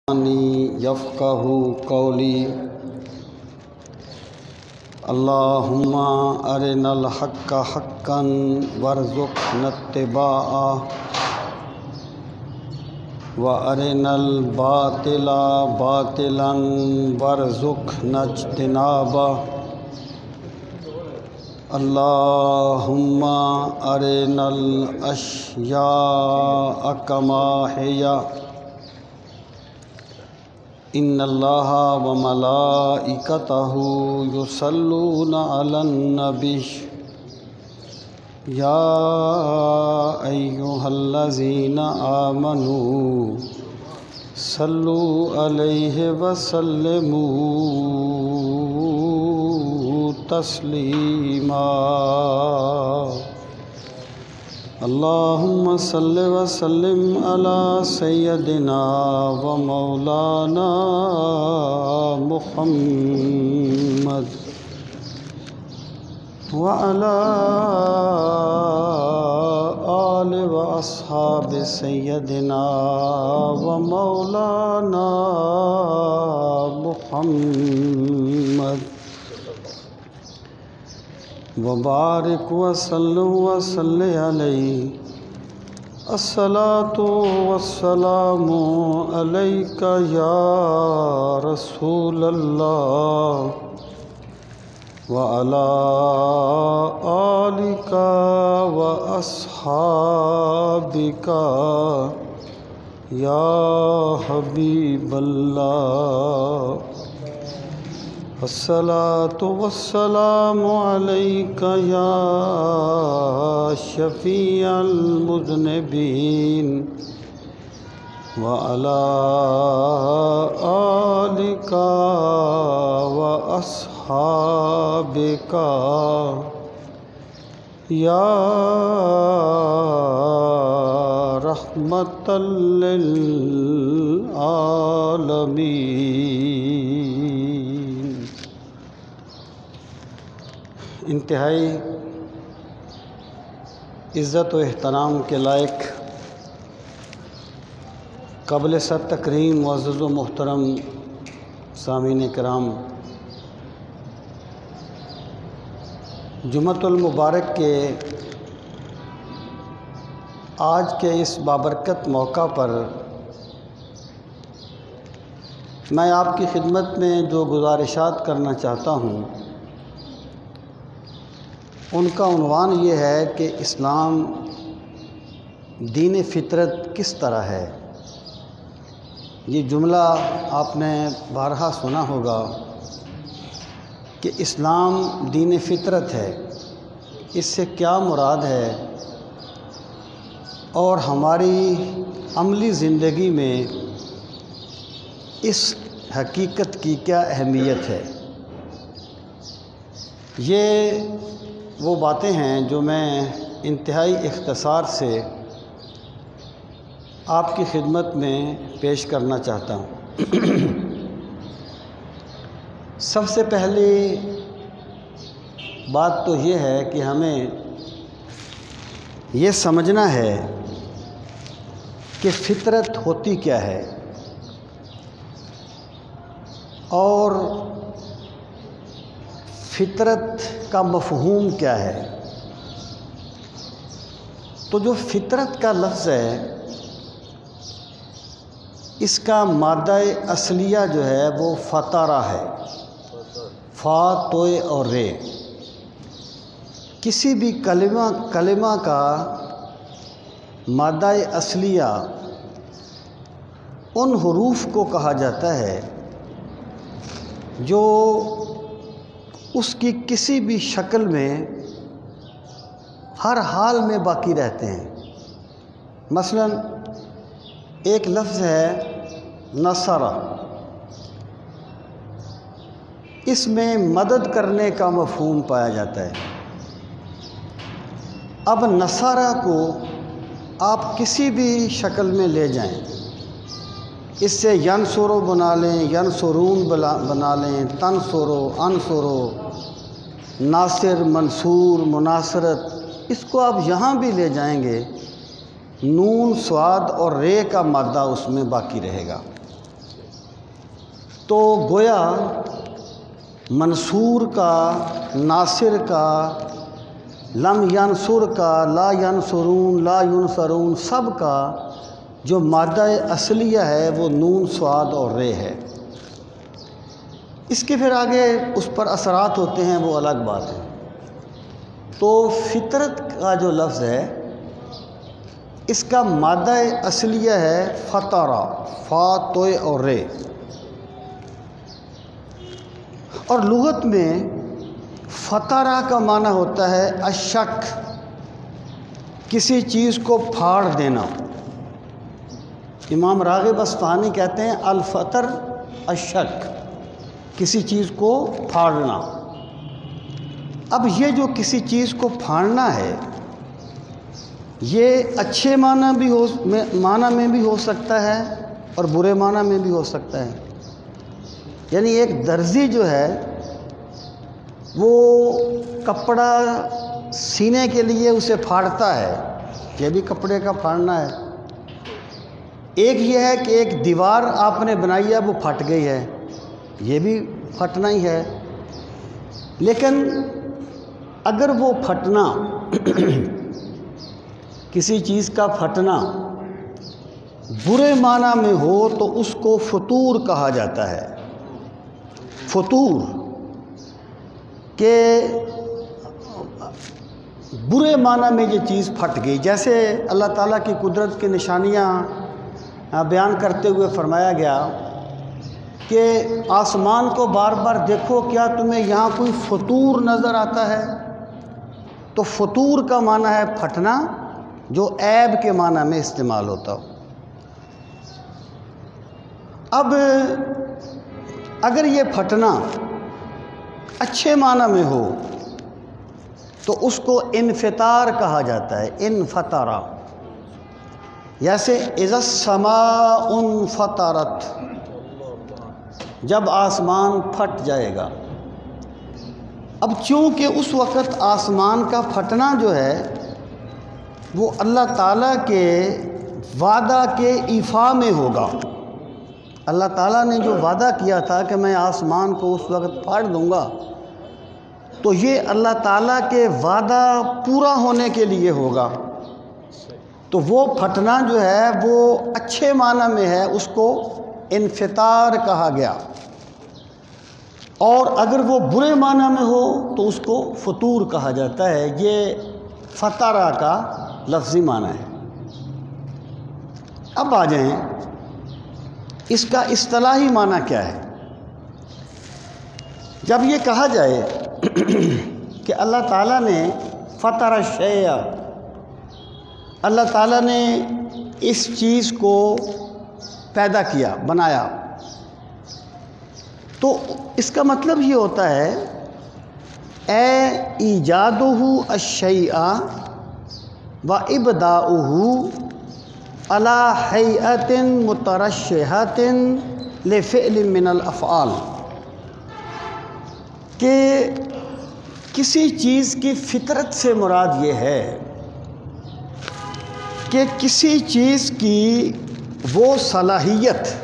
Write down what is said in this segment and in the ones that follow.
یفقہوا قولی اللہم ارنا الحق حقا وارزقنا اتباعہ وارنا الباطل باطلا وارزقنا اجتنابہ اللہم ارنا الاشیاء کما ہی ان اللہ وملائکتہ یصلون علی النبی یا ایہا الذین آمنوا صلوا علیہ وسلموا تسلیما اللہم صل وسلم علی سیدنا و مولانا محمد وعلی آل و اصحاب سیدنا و مولانا محمد وبارک وسلم وصلی علیہ الصلاۃ والسلام علیک یا رسول اللہ وعلی آلک واصحابک یا حبیب اللہ الصلاۃ والسلام علیک یا شفیع المذنبین وعلی آلک واصحابک یا رحمۃ للعالمین۔ انتہائی عزت و احترام کے لائق قابل سر تکریم معزز و محترم سامعین کرام، جمعۃ المبارک کے آج کے اس بابرکت موقع پر میں آپ کی خدمت میں جو گزارشات کرنا چاہتا ہوں ان کا عنوان یہ ہے کہ اسلام دین فطرت کس طرح ہے۔ یہ جملہ آپ نے بارہا سنا ہوگا کہ اسلام دین فطرت ہے، اس سے کیا مراد ہے اور ہماری عملی زندگی میں اس حقیقت کی کیا اہمیت ہے۔ یہ وہ باتیں ہیں جو میں انتہائی اختصار سے آپ کی خدمت میں پیش کرنا چاہتا ہوں۔ سب سے پہلی بات تو یہ ہے کہ ہمیں یہ سمجھنا ہے کہ فطرت ہوتی کیا ہے اور فطرت کا مفہوم کیا ہے۔ تو جو فطرت کا لفظ ہے اس کا مادہ اصلیہ جو ہے وہ فطرہ ہے، فا توئے اور رے۔ کسی بھی کلمہ کا مادہ اصلیہ ان حروف کو کہا جاتا ہے جو اس کی کسی بھی شکل میں ہر حال میں باقی رہتے ہیں۔ مثلا ایک لفظ ہے نصرہ، اس میں مدد کرنے کا مفہوم پایا جاتا ہے۔ اب نصرہ کو آپ کسی بھی شکل میں لے جائیں، اس سے ینصرو بنا لیں، ینصرون بنا لیں، تنصرو، انصرو، ناصر، منصور، مناصرت، اس کو آپ یہاں بھی لے جائیں گے نون، صاد اور رے کا مادہ اس میں باقی رہے گا۔ تو گویا منصور کا، ناصر کا، لم ینصر کا، لا ینصرون، لا ینصرون، سب کا جو مادہ اصلیہ ہے وہ نون، صاد اور رے ہے۔ اس کے پھر آگے اس پر اثرات ہوتے ہیں، وہ الگ بات ہے۔ تو فطرت کا جو لفظ ہے اس کا مادہ اصلیہ ہے فطرہ، فا، توئے اور رے۔ اور لغت میں فطرہ کا معنی ہوتا ہے الشک، کسی چیز کو پھاڑ دینا۔ امام راغب اصفہانی کہتے ہیں الفطر الشک، کسی چیز کو پھاڑنا۔ اب یہ جو کسی چیز کو پھاڑنا ہے یہ اچھے معنی میں بھی ہو سکتا ہے اور برے معنی میں بھی ہو سکتا ہے۔ یعنی ایک درزی جو ہے وہ کپڑا سینے کے لیے اسے پھاڑتا ہے، یہ بھی کپڑے کا پھاڑنا ہے۔ ایک یہ ہے کہ ایک دیوار آپ نے بنائی ہے وہ پھٹ گئی ہے، یہ بھی پھٹنا ہی ہے۔ لیکن اگر وہ پھٹنا کسی چیز کا پھٹنا برے معنی میں ہو تو اس کو فطور کہا جاتا ہے۔ فطور کہ برے معنی میں یہ چیز پھٹ گئی۔ جیسے اللہ تعالیٰ کی قدرت کی نشانیاں بیان کرتے ہوئے فرمایا گیا کہ آسمان کو بار بار دیکھو، کیا تمہیں یہاں کوئی فطور نظر آتا ہے؟ تو فطور کا معنی ہے پھٹنا، جو عیب کے معنی میں استعمال ہوتا ہو۔ اب اگر یہ پھٹنا اچھے معنی میں ہو تو اس کو انفطار کہا جاتا ہے، انفطارا۔ جیسے اذا السماء انفطرت، جب آسمان پھٹ جائے گا۔ اب چونکہ اس وقت آسمان کا پھٹنا جو ہے وہ اللہ تعالیٰ کے وعدہ کے ایفا میں ہوگا۔ اللہ تعالیٰ نے جو وعدہ کیا تھا کہ میں آسمان کو اس وقت پھاڑ دوں گا، تو یہ اللہ تعالیٰ کے وعدہ پورا ہونے کے لیے ہوگا۔ تو وہ پھٹنا جو ہے وہ اچھے معنی میں ہے، اس کو انفطار کہا گیا۔ اور اگر وہ برے معنی میں ہو تو اس کو فطور کہا جاتا ہے۔ یہ فطرہ کا لفظی معنی ہے۔ اب آ جائیں اس کا اصطلاحی معنی کیا ہے۔ جب یہ کہا جائے کہ اللہ تعالیٰ نے فطر الشیء، اللہ تعالیٰ نے اس چیز کو پیدا کیا، بنایا، تو اس کا مطلب یہ ہوتا ہے اے ایجادہ الشیء و ابداؤہ علی ہیئۃ مترشحۃ لفعل من الافعال، کہ کسی چیز کی فطرت سے مراد یہ ہے کہ کسی چیز کی وہ صلاحیت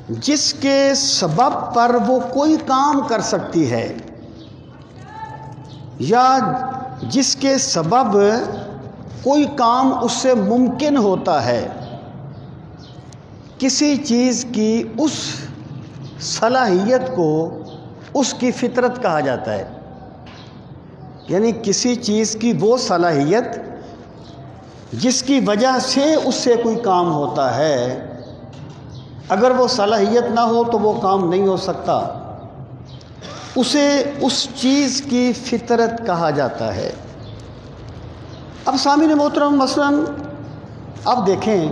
جس کے سبب پر وہ کوئی کام کر سکتی ہے، یا جس کے سبب کوئی کام اس سے ممکن ہوتا ہے، کسی چیز کی اس صلاحیت کو اس کی فطرت کہا جاتا ہے۔ یعنی کسی چیز کی وہ صلاحیت جس کی وجہ سے اس سے کوئی کام ہوتا ہے، اگر وہ صلاحیت نہ ہو تو وہ کام نہیں ہو سکتا، اسے اس چیز کی فطرت کہا جاتا ہے۔ اب سامعین محترم، مثلاً اب دیکھیں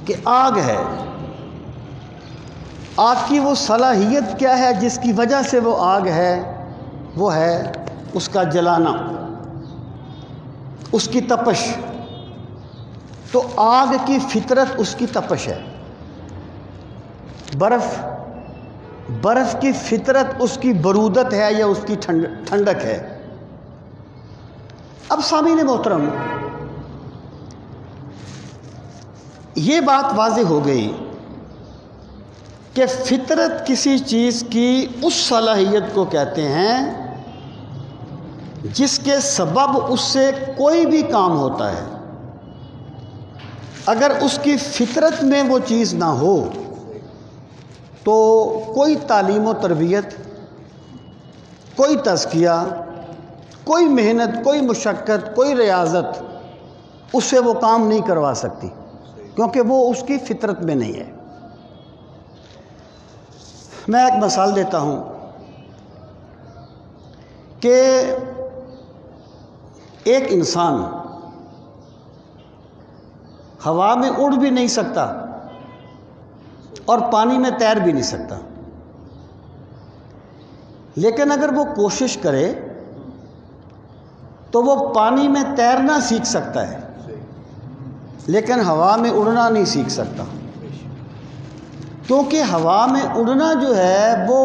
کہ آگ ہے، آگ کی وہ صلاحیت کیا ہے جس کی وجہ سے وہ آگ ہے؟ وہ ہے اس کا جلانا، اس کی تپش۔ تو آگ کی فطرت اس کی تپش ہے۔ برف کی فطرت اس کی برودت ہے یا اس کی ٹھنڈک ہے۔ اب سامعین محترم، یہ بات واضح ہو گئی کہ فطرت کسی چیز کی اس صلاحیت کو کہتے ہیں جس کے سبب اس سے کوئی بھی کام ہوتا ہے۔ اگر اس کی فطرت میں وہ چیز نہ ہو تو کوئی تعلیم و تربیت، کوئی تزکیہ، کوئی محنت، کوئی مشقت، کوئی ریاضت اس سے وہ کام نہیں کروا سکتی، کیونکہ وہ اس کی فطرت میں نہیں ہے۔ میں ایک مثال دیتا ہوں کہ ایک انسان ہوا میں اڑ بھی نہیں سکتا اور پانی میں تیر بھی نہیں سکتا، لیکن اگر وہ کوشش کرے تو وہ پانی میں تیرنا سیکھ سکتا ہے، لیکن ہوا میں اڑنا نہیں سیکھ سکتا، کیونکہ ہوا میں اڑنا جو ہے وہ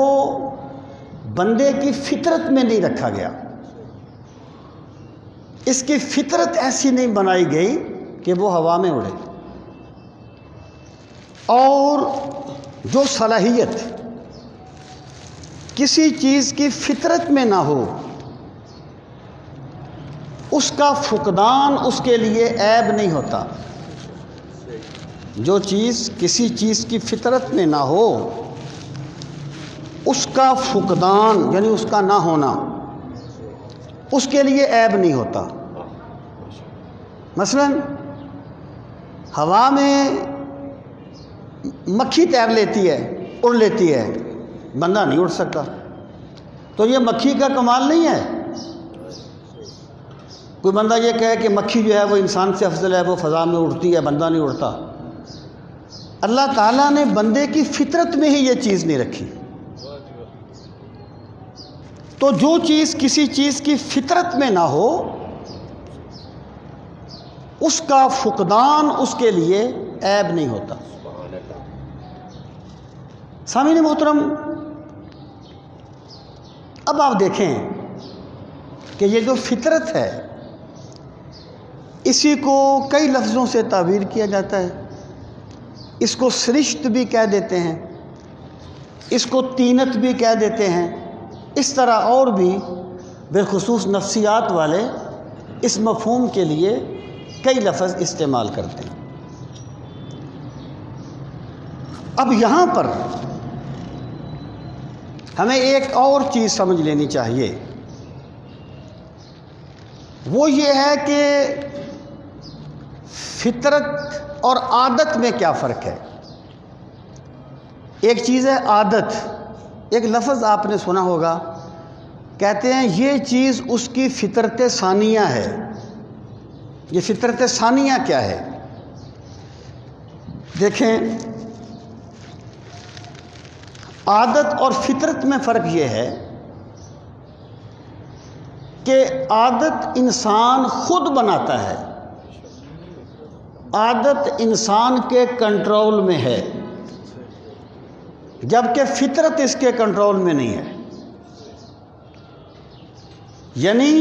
بندے کی فطرت میں نہیں رکھا گیا۔ اس کی فطرت ایسی نہیں بنائی گئی کہ وہ ہوا میں اڑے۔ اور جو صلاحیت کسی چیز کی فطرت میں نہ ہو اس کا فقدان اس کے لیے عیب نہیں ہوتا۔ جو چیز کسی چیز کی فطرت میں نہ ہو اس کا فقدان یعنی اس کا نہ ہونا اس کے لیے عیب نہیں ہوتا۔ مثلا ہوا میں مکھی تیر لیتی ہے، اڑ لیتی ہے، بندہ نہیں اڑ سکتا، تو یہ مکھی کا کمال نہیں ہے۔ کوئی بندہ یہ کہے کہ مکھی جو ہے وہ انسان سے افضل ہے، وہ فضا میں اڑتی ہے، بندہ نہیں اڑتا۔ اللہ تعالیٰ نے بندے کی فطرت میں ہی یہ چیز نہیں رکھی۔ تو جو چیز کسی چیز کی فطرت میں نہ ہو اس کا فقدان اس کے لیے عیب نہیں ہوتا۔ سامعین محترم، اب آپ دیکھیں کہ یہ جو فطرت ہے اسی کو کئی لفظوں سے تعبیر کیا جاتا ہے۔ اس کو سرشت بھی کہہ دیتے ہیں، اس کو طینت بھی کہہ دیتے ہیں، اس طرح اور بھی بالخصوص نفسیات والے اس مفہوم کے لیے کئی لفظ استعمال کرتے ہیں۔ اب یہاں پر ہمیں ایک اور چیز سمجھ لینی چاہیے، وہ یہ ہے کہ فطرت اور عادت میں کیا فرق ہے۔ ایک چیز ہے عادت، ایک لفظ آپ نے سنا ہوگا، کہتے ہیں یہ چیز اس کی فطرت ثانیہ ہے۔ یہ فطرت ثانیہ کیا ہے؟ دیکھیں، عادت اور فطرت میں فرق یہ ہے کہ عادت انسان خود بناتا ہے، عادت انسان کے کنٹرول میں ہے، جبکہ فطرت اس کے کنٹرول میں نہیں ہے۔ یعنی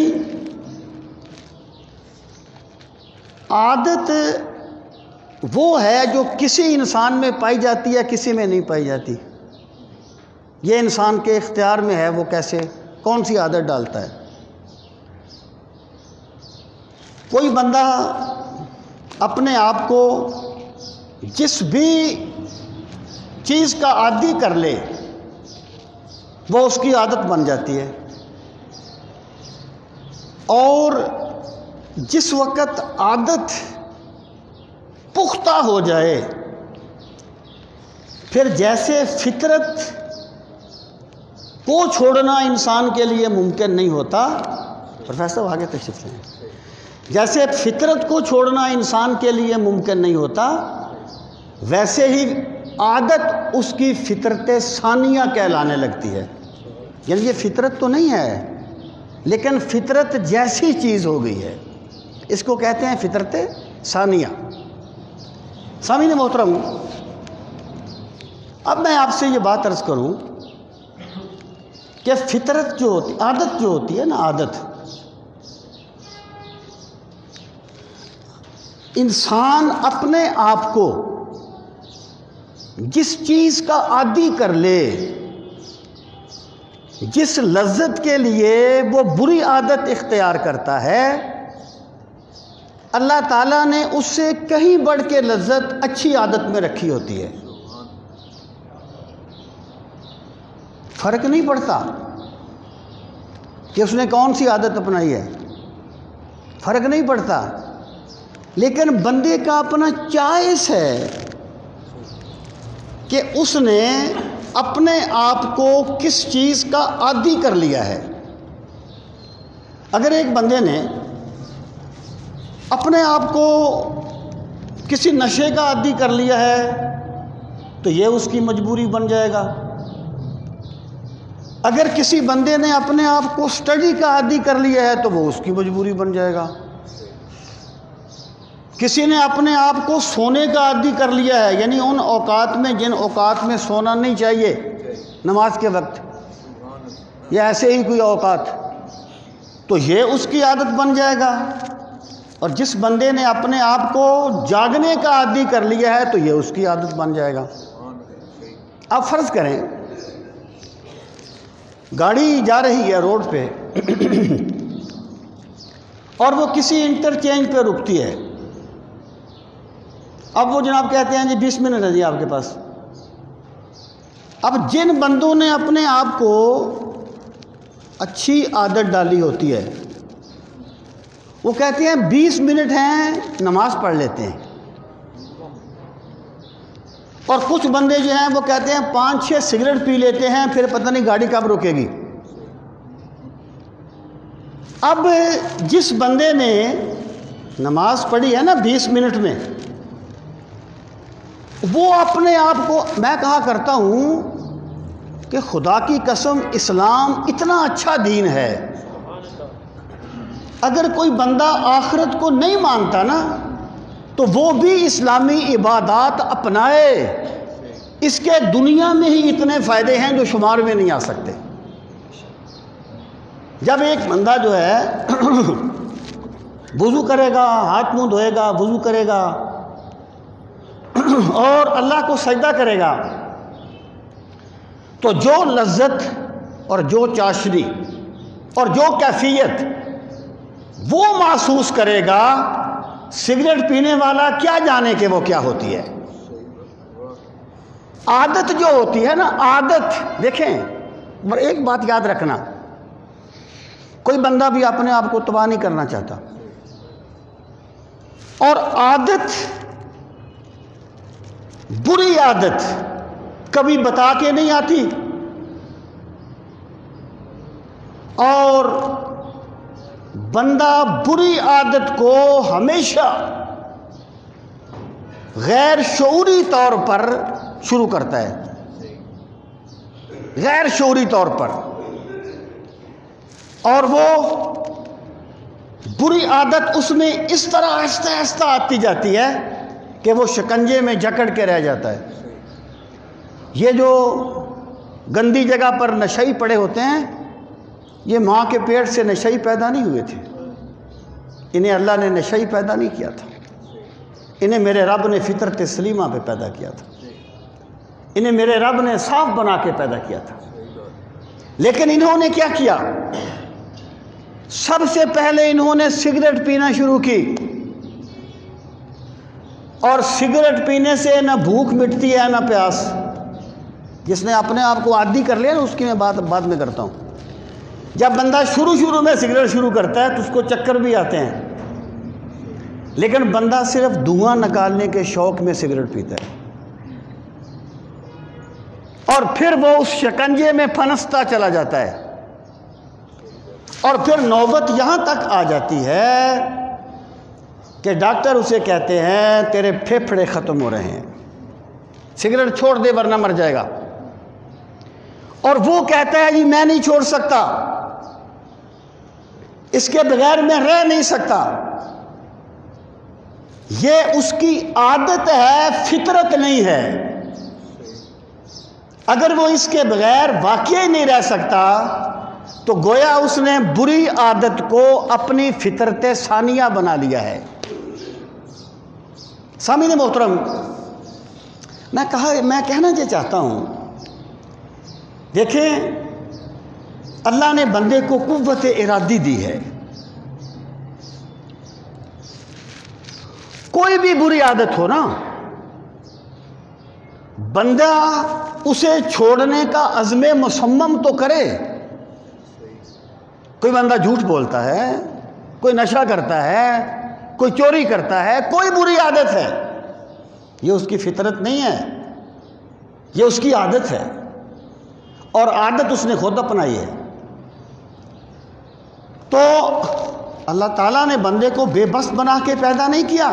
عادت وہ ہے جو کسی انسان میں پائی جاتی ہے، کسی میں نہیں پائی جاتی۔ یہ انسان کے اختیار میں ہے وہ کیسے کون سی عادت ڈالتا ہے۔ کوئی بندہ اپنے آپ کو جس بھی چیز کا عادی کر لے وہ اس کی عادت بن جاتی ہے، اور جس وقت عادت پختہ ہو جائے پھر جیسے فطرت کو چھوڑنا انسان کے لیے ممکن نہیں ہوتا، پروفیسر صاحب آگے تشریف لیں، جیسے فطرت کو چھوڑنا انسان کے لیے ممکن نہیں ہوتا ویسے ہی عادت اس کی فطرت ثانیہ کہلانے لگتی ہے۔ یعنی یہ فطرت تو نہیں ہے لیکن فطرت جیسی چیز ہو گئی ہے، اس کو کہتے ہیں فطرت ثانیہ۔ سامعین محترم، اب میں آپ سے یہ بات عرض کروں کہ فطرت جو ہوتی، عادت جو ہوتی ہے نا، عادت انسان اپنے آپ کو جس چیز کا عادی کر لے، جس لذت کے لیے وہ بری عادت اختیار کرتا ہے، اللہ تعالیٰ نے اس سے کہیں بڑھ کے لذت اچھی عادت میں رکھی ہوتی ہے۔ فرق نہیں پڑتا کہ اس نے کون سی عادت اپنائی ہے، فرق نہیں پڑتا، لیکن بندے کا اپنا چوائس ہے کہ اس نے اپنے آپ کو کس چیز کا عادی کر لیا ہے۔ اگر ایک بندے نے اپنے آپ کو کسی نشے کا عادی کر لیا ہے تو یہ اس کی مجبوری بن جائے گا۔ اگر کسی بندے نے اپنے آپ کو سٹڈی کا عادی کر لیا ہے تو وہ اس کی مجبوری بن جائے گا۔ کسی نے اپنے آپ کو سونے کا عادی کر لیا ہے، یعنی ان اوقات میں جن اوقات میں سونا نہیں چاہیے، نماز کے وقت یا ایسے ہی کوئی اوقات، تو یہ اس کی عادت بن جائے گا۔ اور جس بندے نے اپنے آپ کو جاگنے کا عادی کر لیا ہے تو یہ اس کی عادت بن جائے گا۔ آپ فرض کریں گاڑی جا رہی ہے روڈ پہ اور وہ کسی انٹرچینج پہ رکتی ہے۔ اب وہ جناب کہتے ہیں جی 20 منٹ ہے جی آپ کے پاس۔ اب جن بندوں نے اپنے آپ کو اچھی عادت ڈالی ہوتی ہے وہ کہتے ہیں 20 منٹ ہیں نماز پڑھ لیتے ہیں، اور کچھ بندے جو ہیں وہ کہتے ہیں 5-6 سگریٹ پی لیتے ہیں، پھر پتہ نہیں گاڑی کب رکے گی۔ اب جس بندے نے نماز پڑھی ہے نا 20 منٹ میں، وہ اپنے آپ کو، میں کہا کرتا ہوں کہ خدا کی قسم اسلام اتنا اچھا دین ہے، اگر کوئی بندہ آخرت کو نہیں مانتا نا تو وہ بھی اسلامی عبادات اپنائے، اس کے دنیا میں ہی اتنے فائدے ہیں جو شمار میں نہیں آ سکتے۔ جب ایک بندہ جو ہے وضو کرے گا، ہاتھ منہ دھوئے گا، وضو کرے گا اور اللہ کو سجدہ کرے گا تو جو لذت اور جو چاشنی اور جو کیفیت وہ محسوس کرے گا، سگریٹ پینے والا کیا جانے کہ وہ کیا ہوتی ہے۔ عادت جو ہوتی ہے نا، عادت دیکھیں، اور ایک بات یاد رکھنا، کوئی بندہ بھی اپنے آپ کو تباہ نہیں کرنا چاہتا، اور عادت، بری عادت کبھی بتا کے نہیں آتی، اور بندہ بری عادت کو ہمیشہ غیر شعوری طور پر شروع کرتا ہے، غیر شعوری طور پر، اور وہ بری عادت اس میں اس طرح آہستہ آہستہ آتی جاتی ہے کہ وہ شکنجے میں جکڑ کے رہ جاتا ہے۔ یہ جو گندی جگہ پر نشئی پڑے ہوتے ہیں، یہ ماں کے پیٹ سے نشئی پیدا نہیں ہوئے تھے، انہیں اللہ نے نشئی پیدا نہیں کیا تھا، انہیں میرے رب نے فطرت سلیمہ پہ پیدا کیا تھا، انہیں میرے رب نے صاف بنا کے پیدا کیا تھا۔ لیکن انہوں نے کیا کیا؟ سب سے پہلے انہوں نے سگریٹ پینا شروع کی، اور سگریٹ پینے سے نہ بھوک مٹتی ہے نہ پیاس۔ جس نے اپنے آپ کو عادی کر لیا نا، اس کی میں بات بعد میں کرتا ہوں۔ جب بندہ شروع میں سگریٹ شروع کرتا ہے تو اس کو چکر بھی آتے ہیں، لیکن بندہ صرف دھواں نکالنے کے شوق میں سگریٹ پیتا ہے، اور پھر وہ اس شکنجے میں پھنستا چلا جاتا ہے، اور پھر نوبت یہاں تک آ جاتی ہے کہ ڈاکٹر اسے کہتے ہیں تیرے پھیپھڑے ختم ہو رہے ہیں، سگریٹ چھوڑ دے ورنہ مر جائے گا، اور وہ کہتا ہے جی میں نہیں چھوڑ سکتا، اس کے بغیر میں رہ نہیں سکتا۔ یہ اس کی عادت ہے، فطرت نہیں ہے۔ اگر وہ اس کے بغیر واقعی نہیں رہ سکتا تو گویا اس نے بری عادت کو اپنی فطرت ثانیہ بنا لیا ہے۔ سامعین محترم، میں کہنا یہ چاہتا ہوں، دیکھیں اللہ نے بندے کو قوت ارادی دی ہے. کوئی بھی بری عادت ہو نا، بندہ اسے چھوڑنے کا عزم مصمم تو کرے. کوئی بندہ جھوٹ بولتا ہے، کوئی نشہ کرتا ہے، کوئی چوری کرتا ہے، کوئی بری عادت ہے، یہ اس کی فطرت نہیں ہے، یہ اس کی عادت ہے، اور عادت اس نے خود اپنائی ہے. تو اللہ تعالیٰ نے بندے کو بے بس بنا کے پیدا نہیں کیا.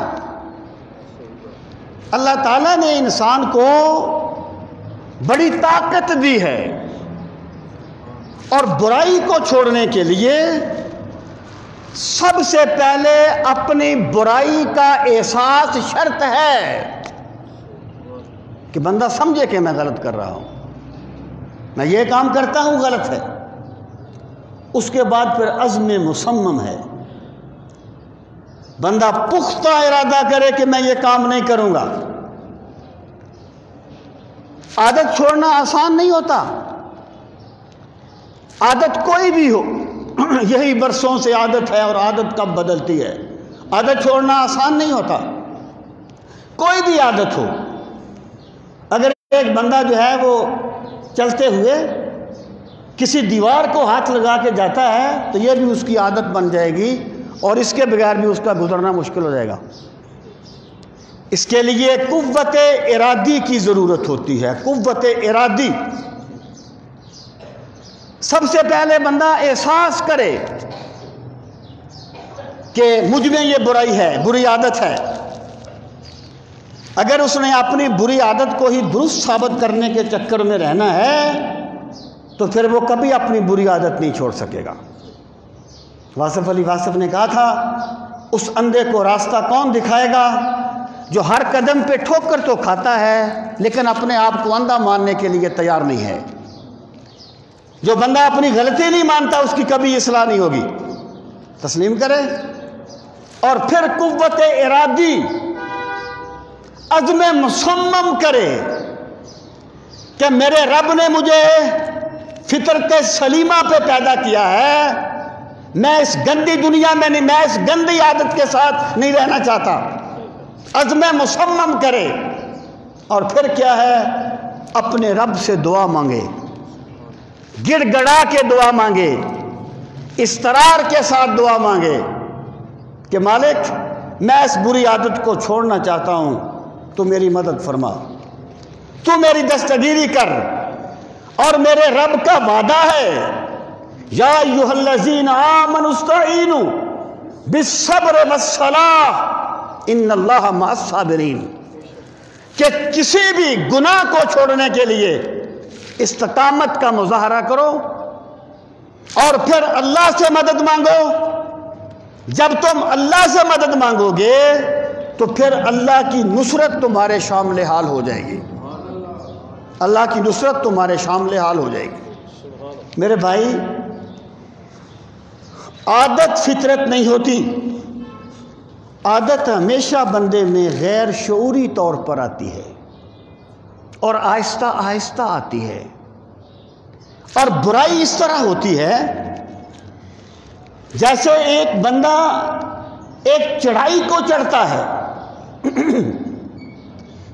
اللہ تعالیٰ نے انسان کو بڑی طاقت دی ہے، اور برائی کو چھوڑنے کے لیے سب سے پہلے اپنی برائی کا احساس شرط ہے کہ بندہ سمجھے کہ میں غلط کر رہا ہوں، میں یہ کام کرتا ہوں غلط ہے. اس کے بعد پھر عزم مصمم ہے، بندہ پختہ ارادہ کرے کہ میں یہ کام نہیں کروں گا. عادت چھوڑنا آسان نہیں ہوتا، عادت کوئی بھی ہو، یہی برسوں سے عادت ہے اور عادت کب بدلتی ہے. عادت چھوڑنا آسان نہیں ہوتا، کوئی بھی عادت ہو. اگر ایک بندہ جو ہے وہ چلتے ہوئے کسی دیوار کو ہاتھ لگا کے جاتا ہے تو یہ بھی اس کی عادت بن جائے گی، اور اس کے بغیر بھی اس کا گزرنا مشکل ہو جائے گا. اس کے لیے قوت ارادی کی ضرورت ہوتی ہے. قوت ارادی، سب سے پہلے بندہ احساس کرے کہ مجھ میں یہ برائی ہے، بری عادت ہے. اگر اس نے اپنی بری عادت کو ہی درست ثابت کرنے کے چکر میں رہنا ہے تو پھر وہ کبھی اپنی بری عادت نہیں چھوڑ سکے گا. واصف علی واصف نے کہا تھا، اس اندھے کو راستہ کون دکھائے گا جو ہر قدم پہ ٹھوکر تو کھاتا ہے لیکن اپنے آپ کو اندھا ماننے کے لیے تیار نہیں ہے. جو بندہ اپنی غلطی نہیں مانتا اس کی کبھی اصلاح نہیں ہوگی. تسلیم کرے، اور پھر قوت ارادی، عزم مصمم کرے کہ میرے رب نے مجھے فطرت سلیمہ پہ پیدا کیا ہے، میں اس گندی دنیا میں نہیں، میں اس گندی عادت کے ساتھ نہیں رہنا چاہتا. عزم مصمم کرے، اور پھر کیا ہے، اپنے رب سے دعا مانگے، گڑ گڑا کے دعا مانگے، استرار کے ساتھ دعا مانگے کہ مالک میں اس بری عادت کو چھوڑنا چاہتا ہوں، تو میری مدد فرما، تو میری دستگیری کر. اور میرے رب کا وعدہ ہے، یا ایھا الذین آمنوا استعینوا بالصبر والصلاۃ ان اللہ مع الصابرین، کہ کسی بھی گناہ کو چھوڑنے کے لیے استقامت کا مظاہرہ کرو اور پھر اللہ سے مدد مانگو. جب تم اللہ سے مدد مانگو گے تو پھر اللہ کی نصرت تمہارے شامل حال ہو جائے گی. اللہ کی نصرت تمہارے شامل حال ہو جائے گی. میرے بھائی، عادت فطرت نہیں ہوتی، عادت ہمیشہ بندے میں غیر شعوری طور پر آتی ہے اور آہستہ آہستہ آتی ہے. اور برائی اس طرح ہوتی ہے جیسے ایک بندہ ایک چڑھائی کو چڑھتا ہے،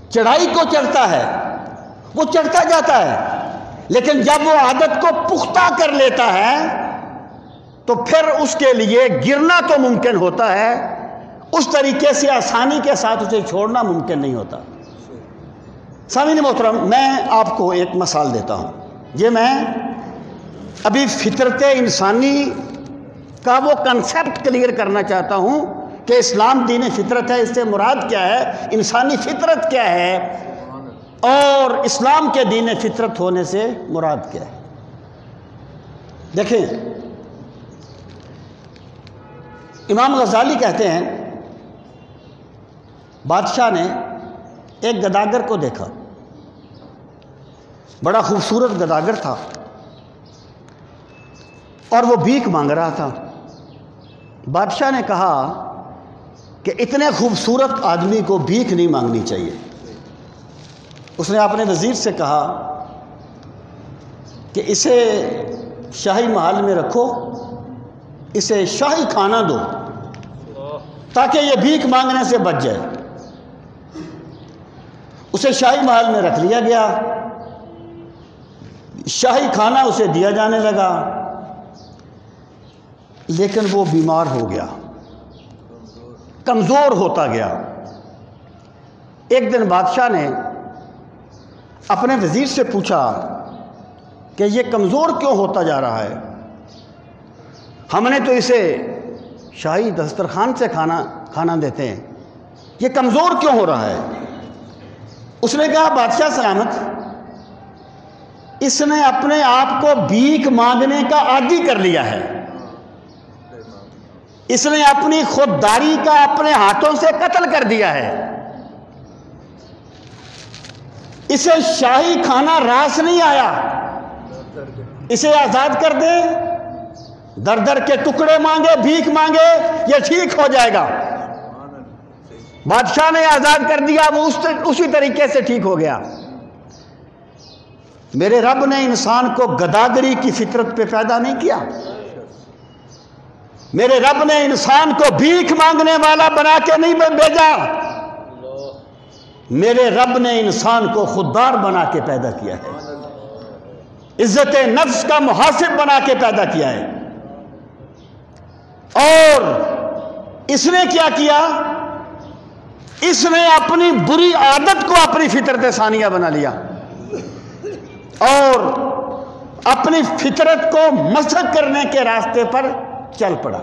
چڑھائی کو چڑھتا ہے، وہ چڑھتا جاتا ہے، لیکن جب وہ عادت کو پختہ کر لیتا ہے تو پھر اس کے لیے گرنا تو ممکن ہوتا ہے، اس طریقے سے آسانی کے ساتھ اسے چھوڑنا ممکن نہیں ہوتا. سامعین محترم، میں آپ کو ایک مثال دیتا ہوں. یہ میں ابھی فطرت انسانی کا وہ کنسیپٹ کلیئر کرنا چاہتا ہوں کہ اسلام دین فطرت ہے، اس سے مراد کیا ہے، انسانی فطرت کیا ہے، اور اسلام کے دین فطرت ہونے سے مراد کیا ہے. دیکھیں، امام غزالی کہتے ہیں بادشاہ نے ایک گداگر کو دیکھا، بڑا خوبصورت گداگر تھا اور وہ بھیک مانگ رہا تھا. بادشاہ نے کہا کہ اتنے خوبصورت آدمی کو بھیک نہیں مانگنی چاہیے. اس نے اپنے وزیر سے کہا کہ اسے شاہی محل میں رکھو، اسے شاہی کھانا دو تاکہ یہ بھیک مانگنے سے بچ جائے۔ اسے شاہی محل میں رکھ لیا گیا، شاہی کھانا اسے دیا جانے لگا، لیکن وہ بیمار ہو گیا، کمزور ہوتا گیا۔ ایک دن بادشاہ نے اپنے وزیر سے پوچھا کہ یہ کمزور کیوں ہوتا جا رہا ہے؟ ہم نے تو اسے شاہی دسترخوان سے کھانا دیتے ہیں، یہ کمزور کیوں ہو رہا ہے؟ اس نے کہا بادشاہ سلامت، اس نے اپنے آپ کو بھیک مانگنے کا عادی کر لیا ہے، اس نے اپنی خودداری کا اپنے ہاتھوں سے قتل کر دیا ہے، اسے شاہی کھانا راس نہیں آیا، اسے آزاد کر دے، در در کے ٹکڑے مانگے، بھیک مانگے، یہ ٹھیک ہو جائے گا۔ بادشاہ نے آزاد کر دیا، وہ اسی طریقے سے ٹھیک ہو گیا۔ میرے رب نے انسان کو گداگری کی فطرت پہ پیدا نہیں کیا، میرے رب نے انسان کو بھیک مانگنے والا بنا کے نہیں بھیجا، میرے رب نے انسان کو خوددار بنا کے پیدا کیا ہے، عزت نفس کا محاسب بنا کے پیدا کیا ہے۔ اور اس نے کیا کیا؟ اس نے اپنی بری عادت کو اپنی فطرت ثانیہ بنا لیا اور اپنی فطرت کو مسخ کرنے کے راستے پر چل پڑا۔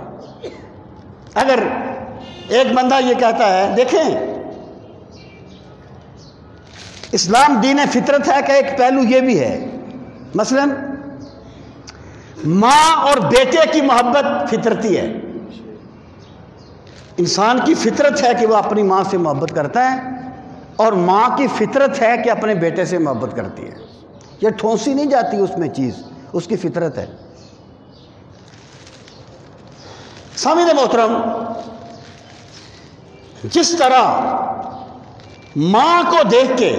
اگر ایک بندہ یہ کہتا ہے، دیکھیں اسلام دین فطرت ہے کہ ایک پہلو یہ بھی ہے، مثلا ماں اور بیٹے کی محبت فطرتی ہے، انسان کی فطرت ہے کہ وہ اپنی ماں سے محبت کرتا ہے، اور ماں کی فطرت ہے کہ اپنے بیٹے سے محبت کرتی ہے، یہ ٹھونسی نہیں جاتی اس میں چیز، اس کی فطرت ہے۔ سامعین محترم، جس طرح ماں کو دیکھ کے،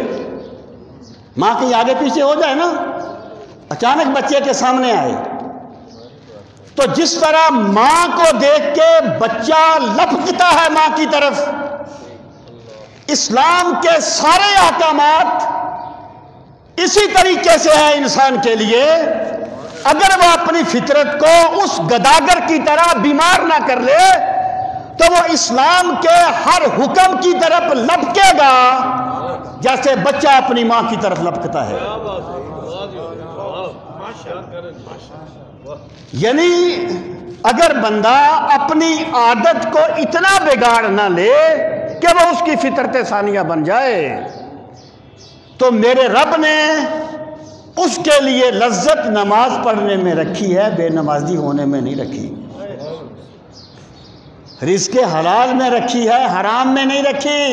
ماں کے آگے پیچھے ہو جائے نا، اچانک بچے کے سامنے آئے، تو جس طرح ماں کو دیکھ کے بچہ لپکتا ہے ماں کی طرف، اسلام کے سارے احکامات اسی طریقے سے ہے انسان کے لیے۔ اگر وہ اپنی فطرت کو اس گداگر کی طرح بیمار نہ کر لے تو وہ اسلام کے ہر حکم کی طرف لپکے گا جیسے بچہ اپنی ماں کی طرف لپکتا ہے۔ یعنی اگر بندہ اپنی عادت کو اتنا بگاڑ نہ لے کہ وہ اس کی فطرت ثانیہ بن جائے، تو میرے رب نے اس کے لیے لذت نماز پڑھنے میں رکھی ہے، بے نمازی ہونے میں نہیں رکھی، رزق حلال میں رکھی ہے، حرام میں نہیں رکھی۔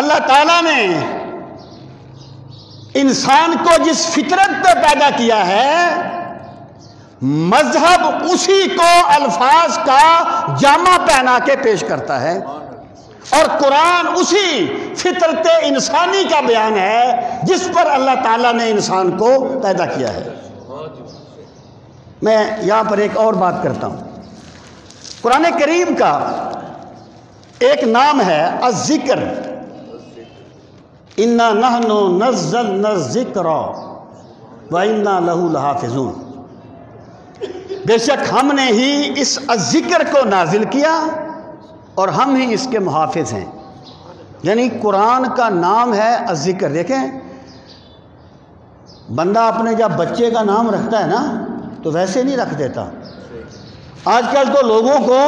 اللہ تعالیٰ نے انسان کو جس فطرت پہ پیدا کیا ہے، مذہب اسی کو الفاظ کا جامہ پہنا کے پیش کرتا ہے، اور قرآن اسی فطرت انسانی کا بیان ہے جس پر اللہ تعالیٰ نے انسان کو پیدا کیا ہے۔ میں یہاں پر ایک اور بات کرتا ہوں، قرآن کریم کا ایک نام ہے الذکر، اِنَّا نَحْنُ نَزَّلْنَا الذِّکْرَ وَإِنَّا لَهُ لَحَافِظُونَ، بے شک ہم نے ہی اس الذکر کو نازل کیا اور ہم ہی اس کے محافظ ہیں۔ یعنی قرآن کا نام ہے الذکر۔ دیکھیں بندہ اپنے جب بچے کا نام رکھتا ہے نا تو ویسے نہیں رکھ دیتا۔ آج کل تو لوگوں کو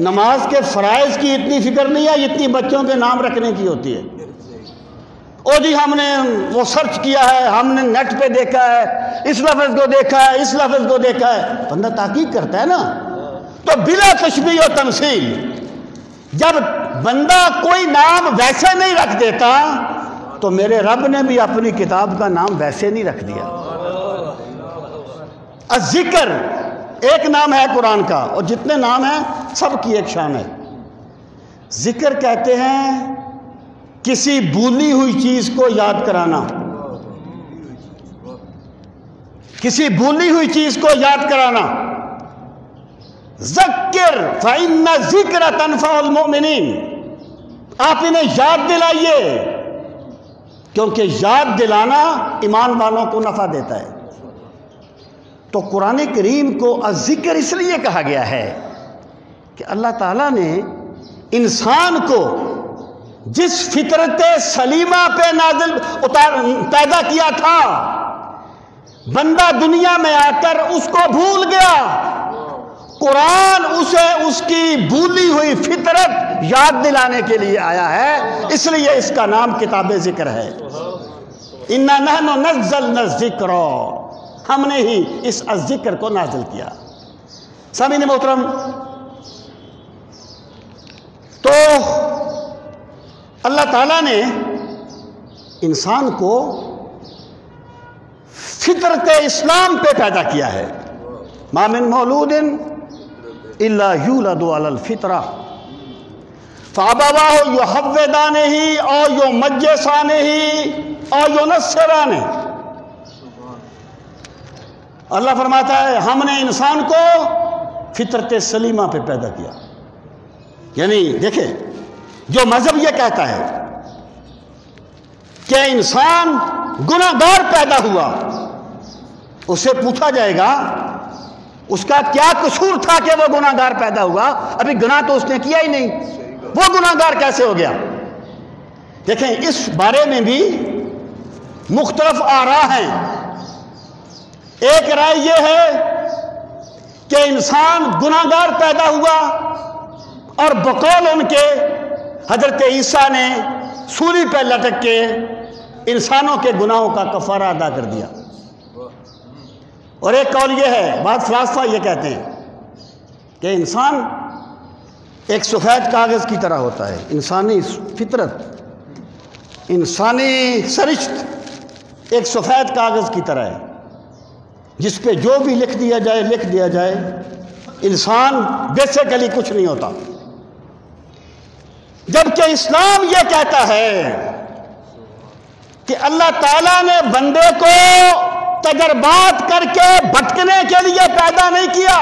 نماز کے فرائض کی اتنی فکر نہیں ہے جتنی بچوں کے نام رکھنے کی ہوتی ہے۔ او جی ہم نے وہ سرچ کیا ہے، ہم نے نیٹ پہ دیکھا ہے، اس لفظ کو دیکھا ہے، اس لفظ کو دیکھا ہے، بندہ تحقیق کرتا ہے نا۔ تو بلا تشبیہ و تمثیل جب بندہ کوئی نام ویسے نہیں رکھ دیتا تو میرے رب نے بھی اپنی کتاب کا نام ویسے نہیں رکھ دیا۔ الذکر ایک نام ہے قرآن کا، اور جتنے نام ہیں سب کی ایک شان ہے۔ ذکر کہتے ہیں کسی بھولی ہوئی چیز کو یاد کرانا، کسی بھولی ہوئی چیز کو یاد کرانا۔ ذکر فإن الذکر تنفع المؤمنین، آپ انہیں یاد دلائیے کیونکہ یاد دلانا ایمان والوں کو نفع دیتا ہے۔ تو قرآن کریم کو الذکر اس لیے کہا گیا ہے کہ اللہ تعالیٰ نے انسان کو جس فطرت سلیمہ پہ پیدا کیا تھا، بندہ دنیا میں آ کر اس کو بھول گیا، قرآن اسے اس کی بھولی ہوئی فطرت یاد دلانے کے لیے آیا ہے، اس لیے اس کا نام کتاب ذکر ہے۔ اِنَّا نَحْنُ نَزَّلْنَا الذِّكْرَ، ہم نے ہی اس ذکر کو نازل کیا۔ سامعین محترم، تو اللہ تعالیٰ نے انسان کو فطرت اسلام پہ پیدا کیا ہے۔ ما من مولود الا یولد علی الفطرہ فابواہ یحودانہ او یمجسانہ او ینصرانہ۔ اللہ فرماتا ہے ہم نے انسان کو فطرت سلیمہ پہ پیدا کیا، یعنی دیکھیں جو مذہب یہ کہتا ہے کہ انسان گناہ گار پیدا ہوا، اسے پوچھا جائے گا اس کا کیا قصور تھا کہ وہ گناہ گار پیدا ہوا؟ ابھی گناہ تو اس نے کیا ہی نہیں، وہ گناہ گار کیسے ہو گیا؟ دیکھیں اس بارے میں بھی مختلف آراء ہیں۔ ایک رائے یہ ہے کہ انسان گناہ گار پیدا ہوا اور بقول ان کے حضرت عیسیٰ نے سولی پہ لٹک کے انسانوں کے گناہوں کا کفارہ ادا کر دیا۔ اور ایک قول یہ ہے، بعض فلاسفہ یہ کہتے ہیں کہ انسان ایک سفید کاغذ کی طرح ہوتا ہے، انسانی فطرت، انسانی سرشت ایک سفید کاغذ کی طرح ہے جس پہ جو بھی لکھ دیا جائے، انسان بیسیکلی کچھ نہیں ہوتا۔ جبکہ اسلام یہ کہتا ہے کہ اللہ تعالیٰ نے بندے کو تجربات کر کے بھٹکنے کے لیے پیدا نہیں کیا،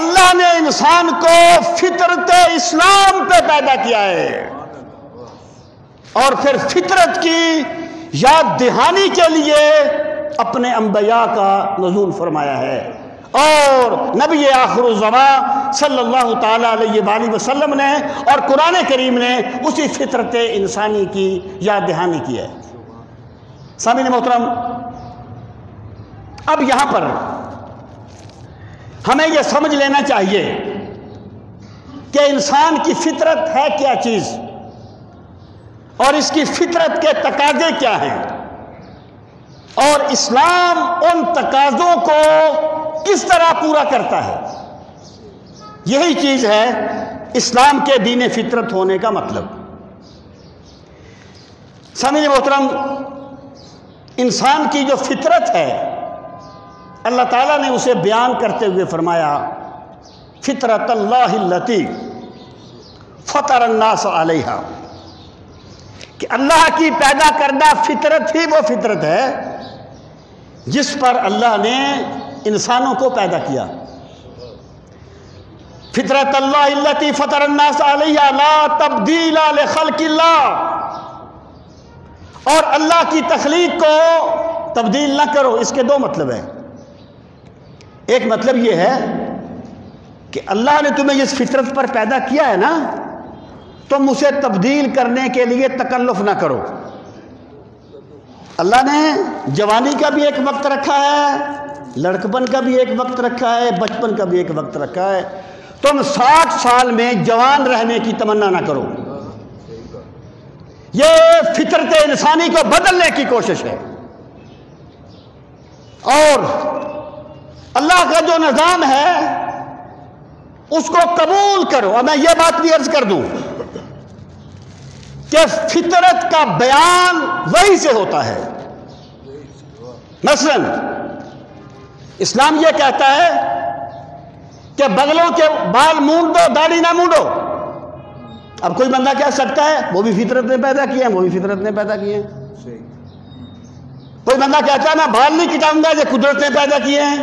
اللہ نے انسان کو فطرت اسلام پہ پیدا کیا ہے اور پھر فطرت کی یاد دہانی کے لیے اپنے انبیاء کا نزول فرمایا ہے، اور نبی آخر الزمان صلی اللہ تعالیٰ علیہ وآلہ وسلم نے اور قرآن کریم نے اسی فطرت انسانی کی یاد دہانی کی ہے۔ سامعین محترم، اب یہاں پر ہمیں یہ سمجھ لینا چاہیے کہ انسان کی فطرت ہے کیا چیز اور اس کی فطرت کے تقاضے کیا ہیں، اور اسلام ان تقاضوں کو کس طرح پورا کرتا ہے۔ یہی چیز ہے اسلام کے دین فطرت ہونے کا مطلب۔ سامعین محترم، انسان کی جو فطرت ہے اللہ تعالیٰ نے اسے بیان کرتے ہوئے فرمایا فطرت اللہ التی فطر الناس علیہا، کہ اللہ کی پیدا کردہ فطرت ہی وہ فطرت ہے جس پر اللہ نے انسانوں کو پیدا کیا۔ فطرت اللہ التی فطر الناس علیہا لا تبدیل لخلق اللہ، اور اللہ کی تخلیق کو تبدیل نہ کرو۔ اس کے دو مطلب ہیں۔ ایک مطلب یہ ہے کہ اللہ نے تمہیں اس فطرت پر پیدا کیا ہے نا، تم اسے تبدیل کرنے کے لیے تکلف نہ کرو۔ اللہ نے جوانی کا بھی ایک وقت رکھا ہے، لڑکپن کا بھی ایک وقت رکھا ہے، بچپن کا بھی ایک وقت رکھا ہے۔ تم 60 سال میں جوان رہنے کی تمنا نہ کرو، یہ فطرت انسانی کو بدلنے کی کوشش ہے۔ اور اللہ کا جو نظام ہے اس کو قبول کرو۔ اور میں یہ بات بھی عرض کر دوں کہ فطرت کا بیان وہی سے ہوتا ہے۔ مثلا اسلام یہ کہتا ہے کہ بغلوں کے بال مونڈ دو، داڑھی نہ مونڈو، اب کوئی بندہ کہہ سکتا ہے وہ بھی فطرت نے پیدا کیے ہیں، وہ بھی فطرت نے پیدا کیے ہیں۔ کوئی بندہ کہتا ہے میں بال نہیں کٹاؤں گا، یہ قدرت نے پیدا کیے ہیں۔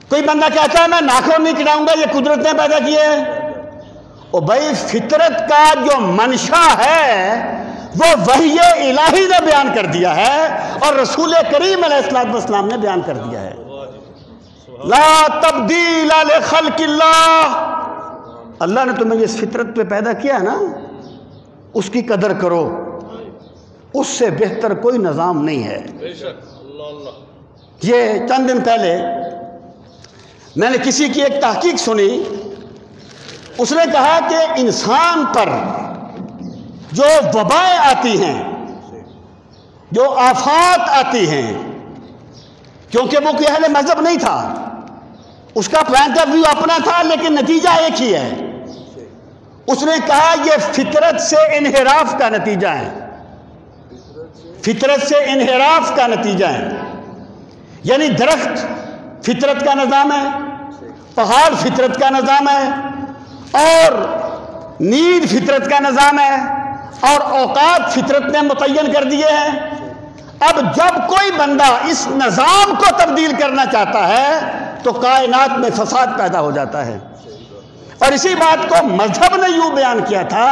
کوئی بندہ کہتا ہے میں ناخن نہیں کٹاؤں گا، یہ قدرت نے پیدا کیے ہیں۔ او بھائی فطرت کا جو منشا ہے وہ وحی الہی نے بیان کر دیا ہے اور رسول کریم علیہ السلام نے بیان کر دیا ہے۔ لا تبدیل لخلق اللہ، اللہ نے تمہیں اس فطرت پہ پیدا کیا ہے نا، اس کی قدر کرو، اس سے بہتر کوئی نظام نہیں ہے۔ یہ چند دن پہلے میں نے کسی کی ایک تحقیق سنی، اس نے کہا کہ انسان پر جو وبائیں آتی ہیں، جو آفات آتی ہیں، کیونکہ وہ کوئی اہل مذہب نہیں تھا، اس کا پوائنٹ آف ویو اپنا تھا لیکن نتیجہ ایک ہی ہے۔ اس نے کہا یہ فطرت سے انحراف کا نتیجہ ہے، فطرت سے انحراف کا نتیجہ ہے۔ یعنی درخت فطرت کا نظام ہے، پہاڑ فطرت کا نظام ہے، اور نیند فطرت کا نظام ہے، اور اوقات فطرت نے متعین کر دیے ہیں۔ اب جب کوئی بندہ اس نظام کو تبدیل کرنا چاہتا ہے تو کائنات میں فساد پیدا ہو جاتا ہے، اور اسی بات کو مذہب نے یوں بیان کیا تھا،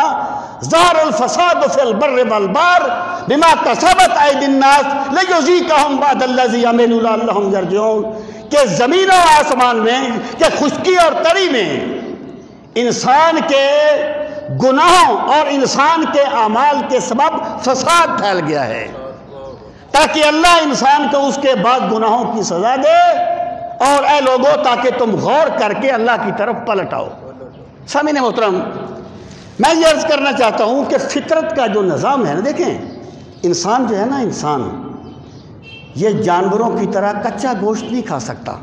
ظہر الفساد فی البر والبحر بما کسبت ایدی الناس لیذیقہم بعض الذی عملوا لعلہم یرجعون، کہ زمین و آسمان میں، کہ خشکی اور تری میں انسان کے گناہوں اور انسان کے اعمال کے سبب فساد پھیل گیا ہے، تاکہ اللہ انسان کو اس کے بعد گناہوں کی سزا دے، اور اے لوگوں تاکہ تم غور کر کے اللہ کی طرف پلٹ آؤ۔ سامعین محترم، میں یہ عرض کرنا چاہتا ہوں کہ فطرت کا جو نظام ہے نا، دیکھیں انسان جو ہے نا، انسان یہ جانوروں کی طرح کچا گوشت نہیں کھا سکتا،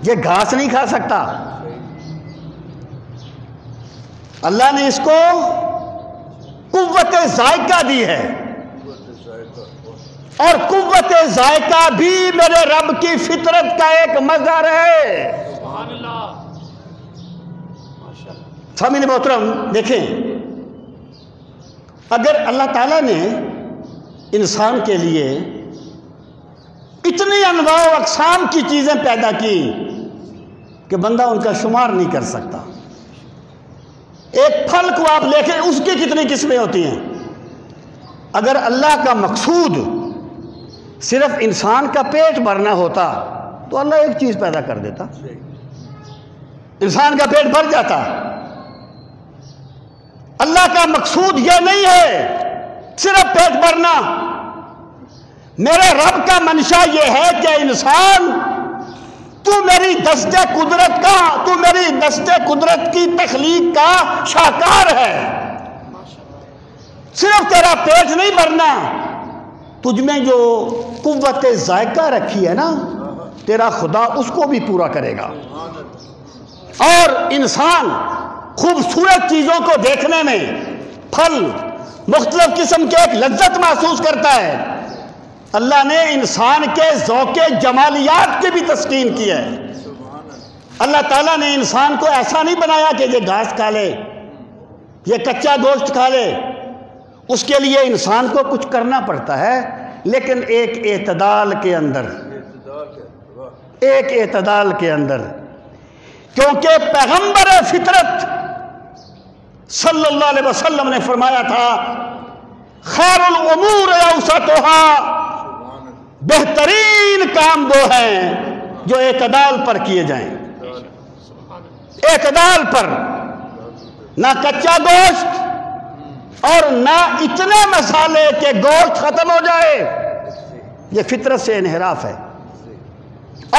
یہ گھاس نہیں کھا سکتا۔ اللہ نے اس کو قوت ذائقہ دی ہے، اور قوت ذائقہ بھی میرے رب کی فطرت کا ایک مظہر ہے۔ سامعین محترم دیکھیں، اگر اللہ تعالیٰ نے انسان کے لیے اتنی انواع و اقسام کی چیزیں پیدا کی کہ بندہ ان کا شمار نہیں کر سکتا، ایک پھل کو آپ لے کے اس کی کتنی قسمیں ہوتی ہیں۔ اگر اللہ کا مقصود صرف انسان کا پیٹ بھرنا ہوتا تو اللہ ایک چیز پیدا کر دیتا، انسان کا پیٹ بھر جاتا۔ اللہ کا مقصود یہ نہیں ہے صرف پیٹ بھرنا، میرے رب کا منشا یہ ہے کہ انسان تو میری دست قدرت کا، تو میری دست قدرت کی تخلیق کا شاہکار ہے، صرف تیرا پیٹ نہیں بھرنا، تجھ میں جو قوت ذائقہ رکھی ہے نا تیرا خدا اس کو بھی پورا کرے گا۔ اور انسان خوبصورت چیزوں کو دیکھنے میں، پھل مختلف قسم کے ایک لذت محسوس کرتا ہے۔ اللہ نے انسان کے ذوق جمالیات کی بھی تسکین کی ہے۔ اللہ تعالیٰ نے انسان کو ایسا نہیں بنایا کہ یہ گھاس کھا لے، یہ کچا گوشت کھا لے، اس کے لیے انسان کو کچھ کرنا پڑتا ہے، لیکن ایک اعتدال کے اندر، ایک اعتدال کے اندر، کیونکہ پیغمبر فطرت صلی اللہ علیہ وسلم نے فرمایا تھا خیر الامور اوسطها، بہترین کام وہ ہیں جو اعتدال پر کیے جائیں، اعتدال پر، نہ کچا گوشت اور نہ اتنے مسالے کہ گوشت ختم ہو جائے، یہ فطرت سے انحراف ہے۔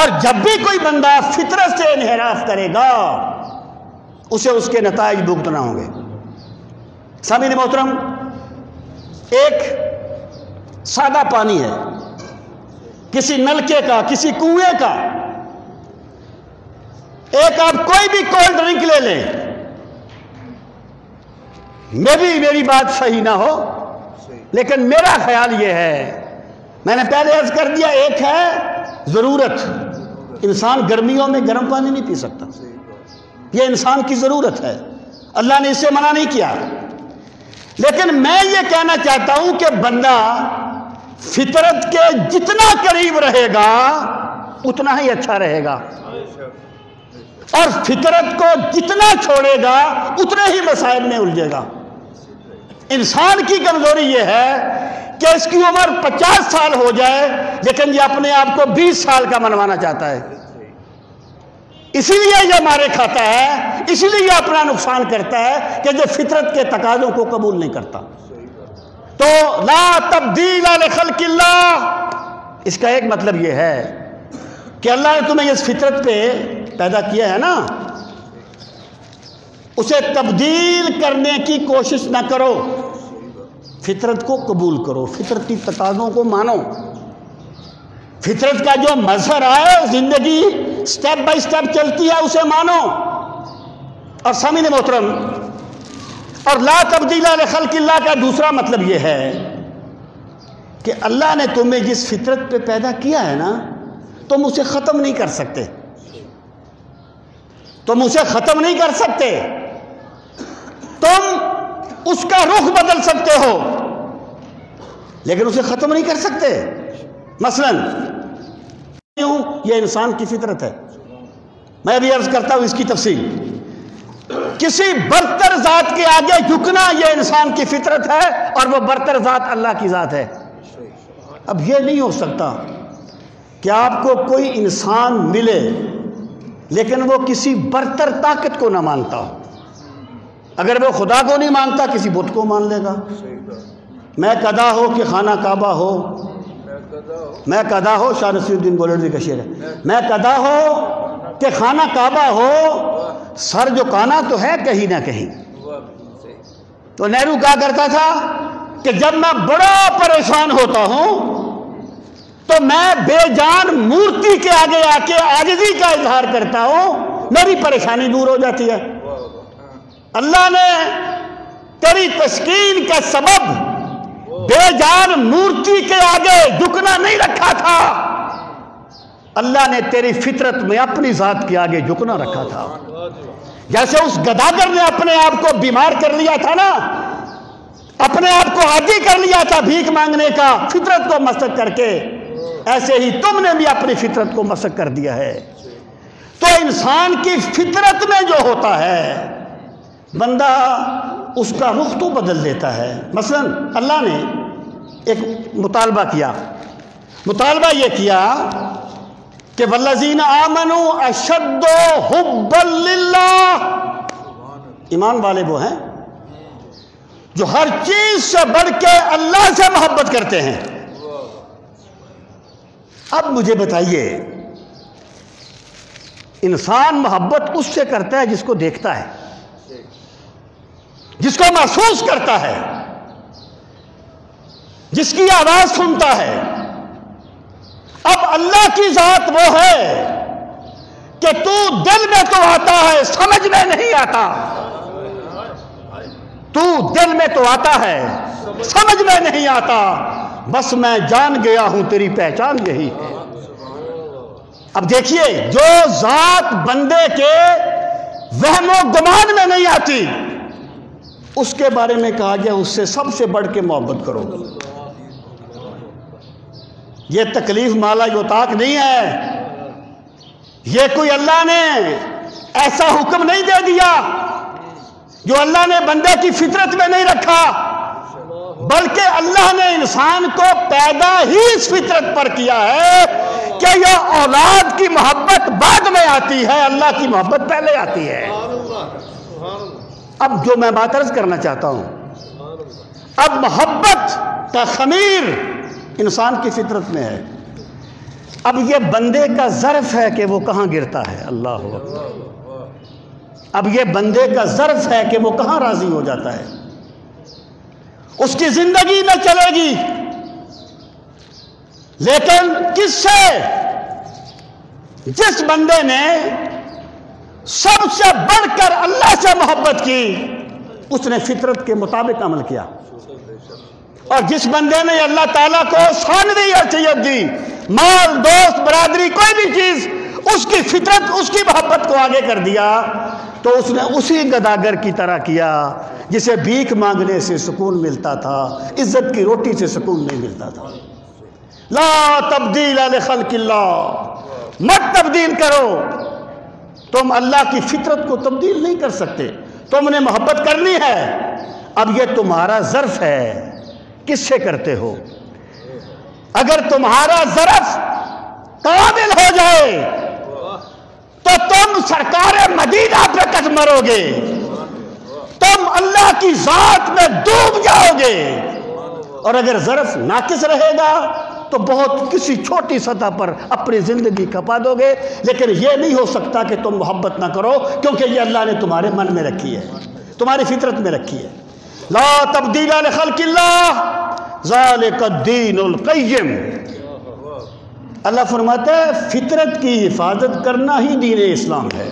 اور جب بھی کوئی بندہ فطرت سے انحراف کرے گا اسے اس کے نتائج بھگتنا ہوں گے۔ سامعین محترم، ایک سادہ پانی ہے، کسی نلکے کا، کسی کنویں کا، ایک آپ کوئی بھی کولڈ ڈرنک لے لیں، میری بات صحیح نہ ہو لیکن میرا خیال یہ ہے، میں نے پہلے عرض کر دیا، ایک ہے ضرورت، انسان گرمیوں میں گرم پانی نہیں پی سکتا، یہ انسان کی ضرورت ہے، اللہ نے اس سے منع نہیں کیا. لیکن میں یہ کہنا چاہتا ہوں کہ بندہ فطرت کے جتنا قریب رہے گا اتنا ہی اچھا رہے گا، اور فطرت کو جتنا چھوڑے گا اتنے ہی مسائل میں الجھے گا. انسان کی کمزوری یہ ہے کہ اس کی عمر 50 سال ہو جائے لیکن یہ اپنے آپ کو 20 سال کا منوانا چاہتا ہے. اسی لیے یہ مارے کھاتا ہے، اسی لیے یہ اپنا نقصان کرتا ہے کہ جو فطرت کے تقاضوں کو قبول نہیں کرتا. تو لا تبدیل لخلق اللہ، اس کا ایک مطلب یہ ہے کہ اللہ نے تمہیں اس فطرت پہ پیدا کیا ہے نا، اسے تبدیل کرنے کی کوشش نہ کرو، فطرت کو قبول کرو، فطرتی تقاضوں کو مانو. فطرت کا جو مظہر ہے زندگی سٹیپ بائی سٹیپ چلتی ہے اسے مانو. اور سامعین محترم، اور لا تبدیل لخلق اللہ کا دوسرا مطلب یہ ہے کہ اللہ نے تمہیں جس فطرت پہ پیدا کیا ہے نا، تم اسے ختم نہیں کر سکتے، تم اسے ختم نہیں کر سکتے. تم اس کا رخ بدل سکتے ہو لیکن اسے ختم نہیں کر سکتے. مثلا یہ انسان کی فطرت ہے، میں بھی عرض کرتا ہوں اس کی تفصیل. کسی برتر ذات کے آگے جھکنا یہ انسان کی فطرت ہے، اور وہ برتر ذات اللہ کی ذات ہے. اب یہ نہیں ہو سکتا کہ آپ کو کوئی انسان ملے لیکن وہ کسی برتر طاقت کو نہ مانتا ہو. اگر وہ خدا کو نہیں مانتا کسی بت کو مان لے گا. میں قدا ہو کہ خانہ کعبہ ہو، میں قدا ہو، شاہ نصیر الدین گولڑوی کا شعر ہے، میں قدا ہو کہ خانہ کعبہ ہو، سر جو کانا تو ہے کہیں نہ کہیں. تو نہرو کہا کرتا تھا کہ جب میں بڑا پریشان ہوتا ہوں تو میں بے جان مورتی کے آگے آ کے عاجزی کا اظہار کرتا ہوں، میری پریشانی دور ہو جاتی ہے. اللہ نے تیری تسکین کا سبب بے جان مورتی کے آگے جھکنا نہیں رکھا تھا، اللہ نے تیری فطرت میں اپنی ذات کے آگے جھکنا رکھا تھا. جیسے اس گداگر نے اپنے آپ کو بیمار کر لیا تھا نا، اپنے آپ کو عادی کر لیا تھا بھیک مانگنے کا فطرت کو مسخ کر کے، ایسے ہی تم نے بھی اپنی فطرت کو مسخ کر دیا ہے. تو انسان کی فطرت میں جو ہوتا ہے بندہ اس کا رخ تو بدل دیتا ہے. مثلا اللہ نے ایک مطالبہ کیا، مطالبہ یہ کیا کہ والذین آمنوا اشد حبا للہ، ایمان والے وہ ہیں جو ہر چیز سے بڑھ کے اللہ سے محبت کرتے ہیں. اب مجھے بتائیے، انسان محبت اس سے کرتا ہے جس کو دیکھتا ہے، جس کو محسوس کرتا ہے، جس کی آواز سنتا ہے. اب اللہ کی ذات وہ ہے کہ تو دل میں تو آتا ہے سمجھ میں نہیں آتا، تو دل میں تو آتا ہے سمجھ میں نہیں آتا، بس میں جان گیا ہوں تیری پہچان یہی ہے. اب دیکھیے، جو ذات بندے کے وہم و گمان میں نہیں آتی اس کے بارے میں کہا گیا اس سے سب سے بڑھ کے محبت کرو. یہ تکلیف مالا یوتاک نہیں ہے، یہ کوئی اللہ نے ایسا حکم نہیں دے دیا جو اللہ نے بندے کی فطرت میں نہیں رکھا، بلکہ اللہ نے انسان کو پیدا ہی اس فطرت پر کیا ہے کہ یہ اولاد کی محبت بعد میں آتی ہے، اللہ کی محبت پہلے آتی ہے. اب جو میں بات عرض کرنا چاہتا ہوں، اب محبت کا خمیر انسان کی فطرت میں ہے. اب یہ بندے کا ظرف ہے کہ وہ کہاں گرتا ہے. اللہ اکبر. اب یہ بندے کا ظرف ہے کہ وہ کہاں راضی ہو جاتا ہے. اس کی زندگی میں چلے گی، لیکن کس سے؟ جس بندے نے سب سے بڑھ کر اللہ سے محبت کی، اس نے فطرت کے مطابق عمل کیا. اور جس بندے نے اللہ تعالیٰ کو ثانوی حیثیت دی، مال، دوست، برادری، کوئی بھی چیز، اس کی فطرت، اس کی محبت کو آگے کر دیا، تو اس نے اسی گداگر کی طرح کیا جسے بھیک مانگنے سے سکون ملتا تھا، عزت کی روٹی سے سکون نہیں ملتا تھا۔ لا تبدیل لخلق اللہ، مت تبدیل کرو، تم اللہ کی فطرت کو تبدیل نہیں کر سکتے، تم نے محبت کرنی ہے۔ اب یہ تمہارا ظرف ہے، کس سے کرتے ہو؟ اگر تمہارا ظرف کامل ہو جائے تو تم سرکار مدینہ پہ قد مرو گے، تم اللہ کی ذات میں ڈوب جاؤ گے۔ اور اگر ظرف ناقص رہے گا تو بہت کسی چھوٹی سطح پر اپنی زندگی کھپا دو گے، لیکن یہ نہیں ہو سکتا کہ تم محبت نہ کرو، کیونکہ یہ اللہ نے تمہارے من میں رکھی ہے، تمہاری فطرت میں رکھی ہے۔ لا تبدیل لخلق اللہ ذالک الدین القیم۔ اللہ فرماتا ہے فطرت کی حفاظت کرنا ہی دین اسلام ہے،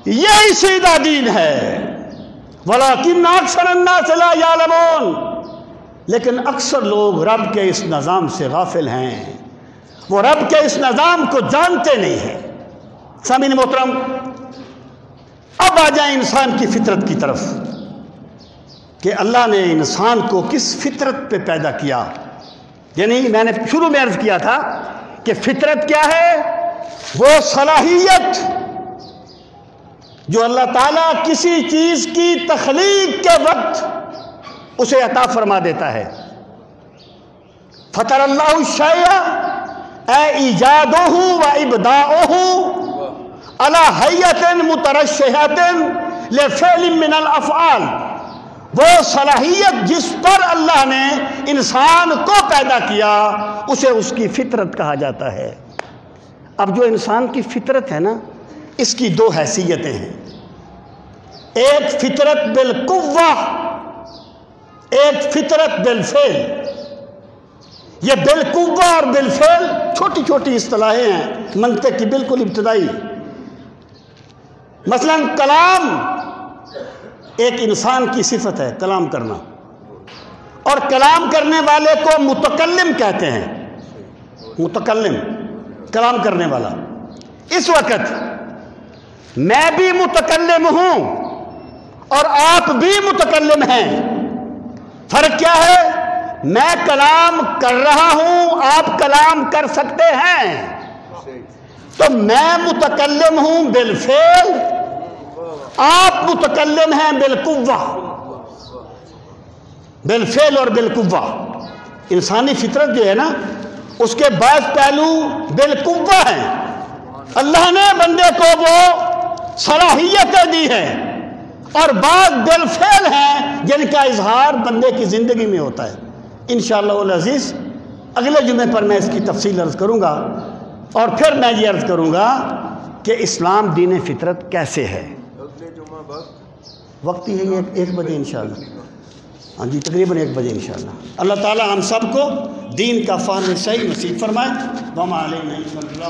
یہی سیدھا دین ہے۔ وَلَٰكِنَّ أَكْثَرَ النَّاسِ لَا يَعْلَمُونَ، لیکن اکثر لوگ رب کے اس نظام سے غافل ہیں، وہ رب کے اس نظام کو جانتے نہیں ہیں۔ سامعین محترم، اب آ جائیں انسان کی فطرت کی طرف کہ اللہ نے انسان کو کس فطرت پہ پیدا کیا۔ یعنی میں نے شروع میں عرض کیا تھا کہ فطرت کیا ہے؟ وہ صلاحیت جو اللہ تعالیٰ کسی چیز کی تخلیق کے وقت اسے عطا فرما دیتا ہے۔ فطر اللہ الشیء اے ایجادہ و ابداؤہ علی حیۃ مترشحۃ لفعل من الافعال، وہ صلاحیت جس پر اللہ نے انسان کو پیدا کیا اسے اس کی فطرت کہا جاتا ہے۔ اب جو انسان کی فطرت ہے نا، اس کی دو حیثیتیں ہیں، ایک فطرت بالقوہ، ایک فطرت بالفعل۔ یہ بالقوہ اور بالفعل چھوٹی چھوٹی اصطلاحیں ہیں منطق کی بالکل ابتدائی۔ مثلا کلام ایک انسان کی صفت ہے، کلام کرنا، اور کلام کرنے والے کو متکلم کہتے ہیں۔ متکلم، کلام کرنے والا۔ اس وقت میں بھی متکلم ہوں اور آپ بھی متکلم ہیں، فرق کیا ہے؟ میں کلام کر رہا ہوں، آپ کلام کر سکتے ہیں، تو میں متکلم ہوں بالفعل، آپ متکلم ہیں بالقوہ، بالفعل اور بالقوہ۔ انسانی فطرت جو ہے نا، اس کے بعض پہلو بالقوہ ہیں، اللہ نے بندے کو وہ صلاحیتیں دی ہیں، اور بعض بالفعل ہیں جن کا اظہار بندے کی زندگی میں ہوتا ہے۔ انشاءاللہ العزیز اگلے جمعے پر میں اس کی تفصیل عرض کروں گا، اور پھر میں یہ عرض کروں گا کہ اسلام دین فطرت کیسے ہے۔ وقت ہی ہے 1 بجے انشاءاللہ، ہاں جی تقریباً 1 بجے انشاءاللہ۔ اللہ تعالی ہم سب کو دین کا فہم صحیح نصیب فرمائے۔ وما علینا الا البلاغ۔